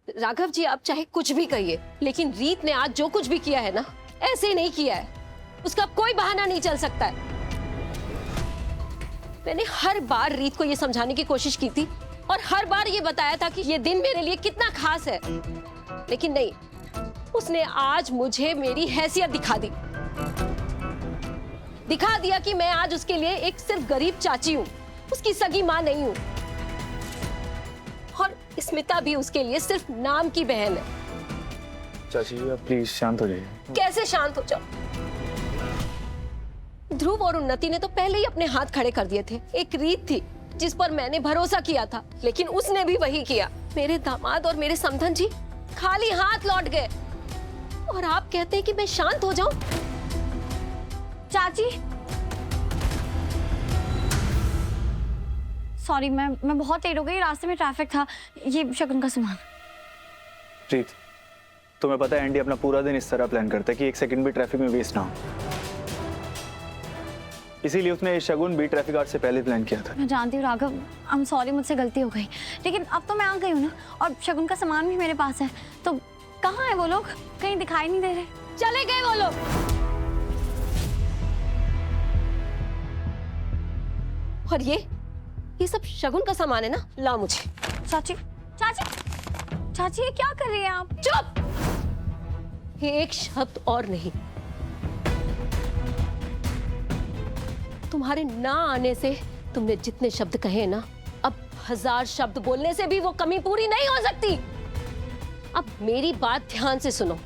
राघव जी, आप चाहे कुछ भी कहिए, लेकिन रीत ने आज जो कुछ भी किया है ना, ऐसे नहीं किया है। उसका कोई बहाना नहीं चल सकता है। मैंने हर बार रीत को ये समझाने की कोशिश की थी और हर बार ये बताया था कि ये दिन मेरे लिए कितना खास है, लेकिन नहीं, उसने आज मुझे मेरी हैसियत दिखा दिया कि मैं आज उसके लिए एक सिर्फ गरीब चाची हूँ, उसकी सगी माँ नहीं हूँ। और स्मिता भी उसके लिए सिर्फ नाम की बहन है। चाची जी, आप प्लीज शांत हो जाइए। कैसे शांत हो जाओ? ध्रुव और उन्नति ने तो पहले ही अपने हाथ खड़े कर दिए थे। एक रीत थी जिस पर मैंने भरोसा किया था, लेकिन उसने भी वही किया। मेरे दामाद और मेरे समधन जी खाली हाथ लौट गए और आप कहते हैं कि मैं शांत हो जाऊं? चाची सॉरी, मैं बहुत लेट हो गई, रास्ते में ट्रैफिक था। ये शगुन का सामान। रीत, तुम्हें पता है एंडी अपना पूरा दिन इस तरह प्लान करता है कि एक सेकंड भी ट्रैफिक में वेस्ट ना हो। इसीलिए उसने ये शगुन भी ट्रैफिक आवर्स से पहले प्लान किया था। मैं जानती हूँ राघव, आई एम सॉरी, मुझसे गलती हो गई, लेकिन अब तो मैं आ गई हूँ ना, और शगुन का सामान भी मेरे पास है। तो कहाँ है वो लोग? कहीं दिखाई नहीं दे रहे। चले गए वो लोग। और ये सब शगुन का सामान है ना? लाओ मुझे। चाची चाची चाची, ये क्या कर रही हैं आप? चुप! एक शब्द और नहीं। तुम्हारे ना आने से तुमने जितने शब्द कहे ना, अब 1000 शब्द बोलने से भी वो कमी पूरी नहीं हो सकती। अब मेरी बात ध्यान से सुनो।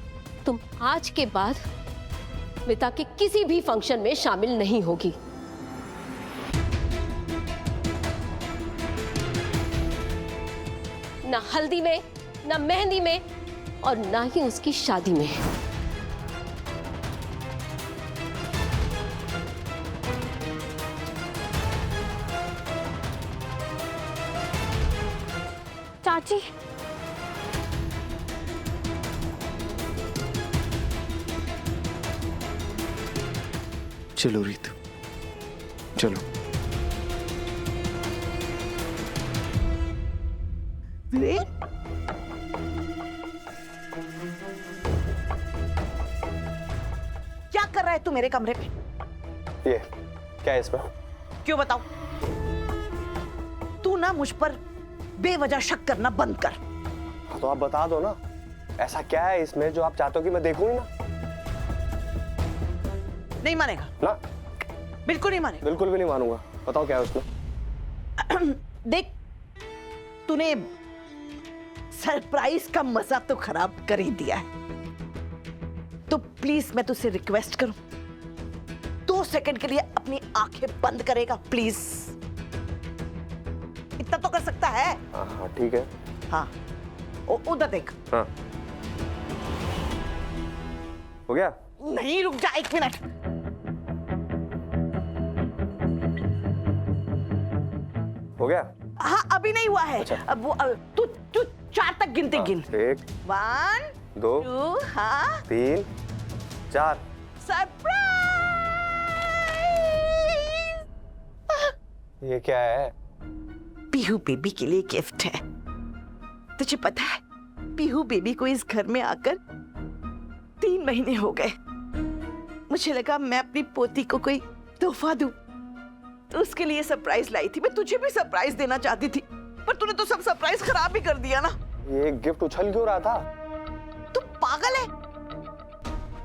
तुम आज के बाद मिता के किसी भी फंक्शन में शामिल नहीं होगी। ना हल्दी में, ना मेहंदी में, और ना ही उसकी शादी में। चाची चलो रीत, चलो। क्या कर रहा है तू मेरे कमरे में? ये क्या है इसमें? क्यों बताऊं? तू ना मुझ पर बेवजह शक करना बंद कर। हाँ, तो आप बता दो ना, ऐसा क्या है इसमें जो आप चाहते हो कि मैं देखूं ही ना? नहीं मानेगा ना, बिल्कुल नहीं मानेगा। बिल्कुल भी नहीं मानूंगा। बताओ क्या है उसमें? देख, तूने सरप्राइज का मजा तो खराब कर ही दिया है, तो प्लीज मैं तुझसे रिक्वेस्ट करूं, 2 सेकंड के लिए अपनी आंखें बंद करेगा प्लीज? इतना तो कर सकता है। हाँ ठीक है। हाँ, उधर देख। हाँ, हो गया? नहीं, रुक जा 1 मिनट। हो गया? हाँ, अभी नहीं हुआ है। अच्छा। अब वो तू 4 तक गिनते गिन। 1 1 2 2 हाँ 3 4। सरप्राइज! ये क्या है? पीहू बेबी के लिए गिफ्ट है। तुझे पता है, पीहू बेबी को इस घर में आकर 3 महीने हो गए। मुझे लगा मैं अपनी पोती को कोई तोहफा दूं, तो उसके लिए सरप्राइज लाई थी। मैं तुझे भी सरप्राइज देना चाहती थी, पर तूने तो सब सरप्राइज खराब ही कर दिया ना। ये गिफ्ट उछल क्यों रहा था? तू पागल है?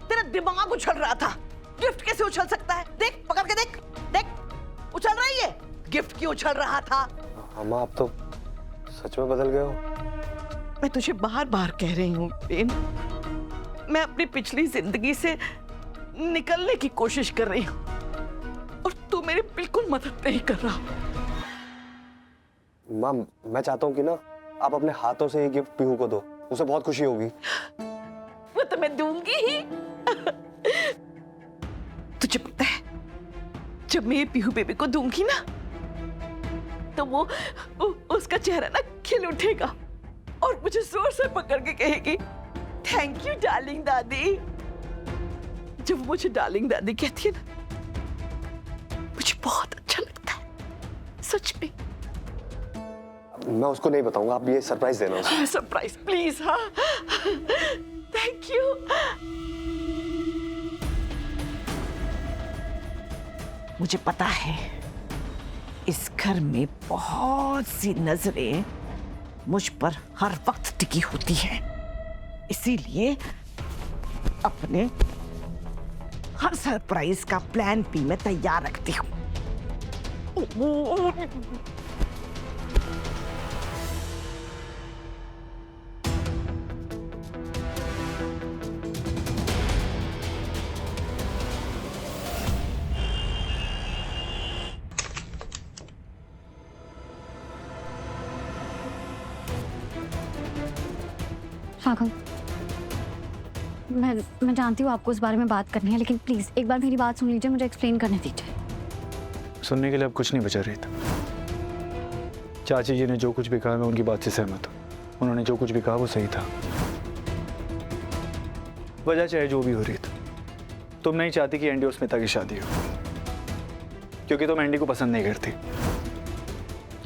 तेरा दिमाग उछल रहा था। गिफ्ट कैसे उछल सकता है? देख, पकड़ के देख, देख उछल रही है। गिफ्ट क्यों उछल रहा था? अम्मा, आप तो सच में बदल गए हो। मैं तुझे बार बार कह रही हूँ बेन, मैं अपनी पिछली जिंदगी से निकलने की कोशिश कर रही हूँ, और तू मेरी बिल्कुल मदद नहीं कर रहा। माँ, मैं चाहता हूँ कि ना आप अपने हाथों से ये गिफ्ट पीहू को दो, उसे बहुत खुशी होगी। वो तो मैं दूंगी ही। तुझे पता है, जब मैं ये पीहू बेबी को दूंगी ना, तो वो उसका चेहरा ना खिल उठेगा और मुझे जोर से पकड़ के कहेगी, थैंक यू डार्लिंग दादी। जब वो मुझे डार्लिंग दादी कहती है ना, मुझे बहुत अच्छा लगता है, सच में। मैं उसको नहीं बताऊंगा, आप ये सरप्राइज देना उसे। Surprise please. हाँ, थैंक यू। मुझे पता है इस घर में बहुत सी नजरें मुझ पर हर वक्त टिकी होती हैं, इसीलिए अपने हर सरप्राइज का प्लान भी मैं तैयार रखती हूँ। राघव, मैं जानती हूँ आपको इस बारे में बात करनी है, लेकिन प्लीज एक बार मेरी बात सुन लीजिए, मुझे एक्सप्लेन करने दीजिए। सुनने के लिए अब कुछ नहीं बचा रही था। चाची जी ने जो कुछ भी कहा मैं उनकी बात से सहमत हूँ। उन्होंने जो कुछ भी कहा वो सही था। वजह चाहे जो भी हो रही थी, तुम नहीं चाहती कि एंडी और स्मिता की शादी हो, क्योंकि तुम एंडी को पसंद नहीं करती,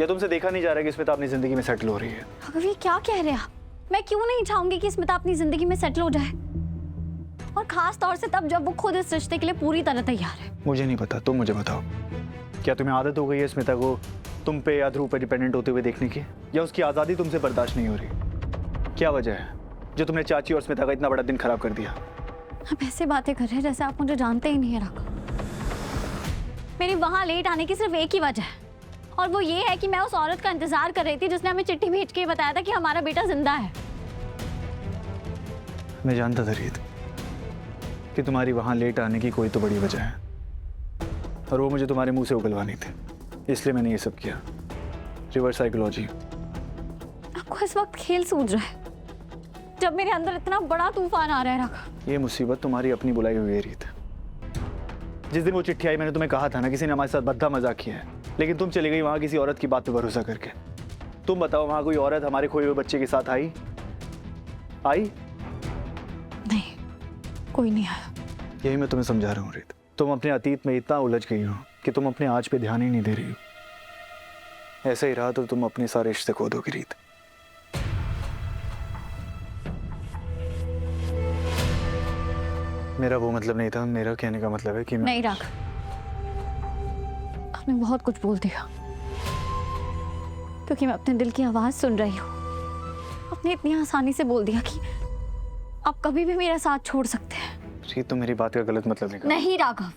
या तुमसे देखा नहीं जा रहा कि स्मिता अपनी जिंदगी में सेटल हो रही है। राघव, ये क्या कह रहे हैं आप? मैं क्यों नहीं चाहूंगी कि स्मिता अपनी जिंदगी में सेटल हो जाए, और खास तौर से तब जब वो खुद इस रिश्ते के लिए पूरी तरह तैयार है। मुझे नहीं पता, तुम मुझे बताओ, क्या तुम्हें आदत हो गई है स्मिता को तुम पे या ध्रुव पे डिपेंडेंट होते हुए देखने की, या उसकी आज़ादी तुमसे बर्दाश्त नहीं हो रही? क्या वजह है जो तुमने चाची और स्मिता का इतना बड़ा दिन खराब कर दिया? आप ऐसे बातें कर रहे हैं जैसे आप मुझे जानते ही नहीं है राघव। मेरी वहां लेट आने की सिर्फ एक ही वजह है, और वो ये है कि मैं उस औरत का इंतजार कर रही थी जिसने हमें चिट्ठी भेज के बताया था कि हमारा बेटा जिंदा है। मैं जानता था रीत कि तुम्हारी वहां लेट आने की कोई तो बड़ी वजह है, और वो मुझे तुम्हारे मुंह से उगलवानी थी, इसलिए मैंने ये सब किया। Reverse psychology. आपको इस वक्त खेल सूझ रहा है जब मेरे अंदर इतना बड़ा तूफान आ रहा है राघव। ये मुसीबत तुम्हारी अपनी बुलाई हुई है रीत। जिस दिन वो चिट्ठी आई मैंने तुम्हें कहा था ना, किसी ने हमारे साथ भद्दा मजाक किया है, लेकिन तुम चली गई वहां किसी औरत की बात पे भरोसा करके। तुम बताओ, वहां कोई औरत हमारे खोए हुए बच्चे के साथ आई? नहीं, कोई नहीं आया। यही मैं तुम्हें समझा रहा हूँ रीत। तुम अपने अतीत में इतना उलझ गई हो कि तुम अपने आज पे ध्यान ही नहीं दे रही हो। ऐसा ही रहा तो तुम अपने सारे रिश्ते खो दोगी रीत। मेरा वो मतलब नहीं था, मेरा कहने का मतलब है कि नहीं राघव, आपने बहुत कुछ बोल दिया, क्योंकि मैं अपने दिल की आवाज सुन रही हूँ। आपने इतनी आसानी से बोल दिया कि आप कभी भी मेरा साथ छोड़ सकते हैं। रीत, तुम मेरी बात का गलत मतलब निकाल। नहीं राघव,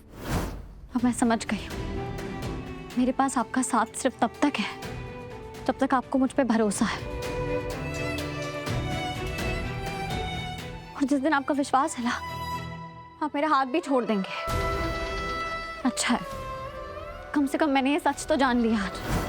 अब मैं समझ गई हूँ। मेरे पास आपका साथ सिर्फ तब तक है जब तक आपको मुझ पे भरोसा है, और जिस दिन आपका विश्वास हिला आप मेरा हाथ भी छोड़ देंगे। अच्छा है, कम से कम मैंने ये सच तो जान लिया आज।